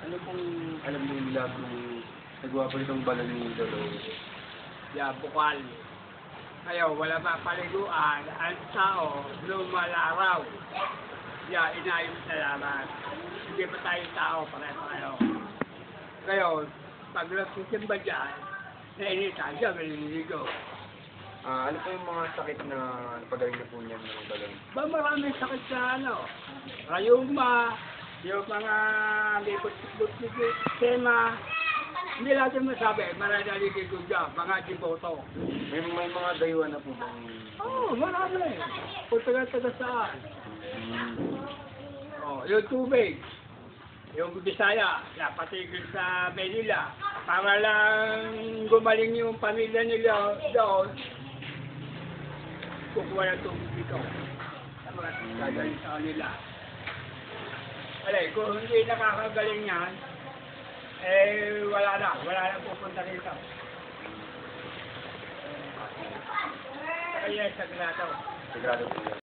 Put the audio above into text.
Ano pong alam niyo nila kung nagawa po itong balon ni Lolo? Bukal. Ngayon, wala pa paliguan. Ang tao, lumalaraw. Inayos na laman. Hindi pa tayo tao, pareho. Ngayon, pag nagsisimba dyan, nainitan siya, maliligo. Ano po yung mga sakit na napagaling na po niyan ng balon? Maraming sakit sa rayuma, yung mga lipot-lipot, tema. Hindi natin masabi, maraming ko dyan, mga diboto. May mga dayuhan na po bang... Marami. Kung taga-taga saan. Yung tubig, yung Bisaya, napatigil sa Manila, para lang gumaling yung pamilya nila doon, kukuha ng tubig dito. Sa mga gagaling sa kanila. Kung hindi nakakagaling yan, wala na pupunta rito. Kaya sagrado. Sagrado po yan.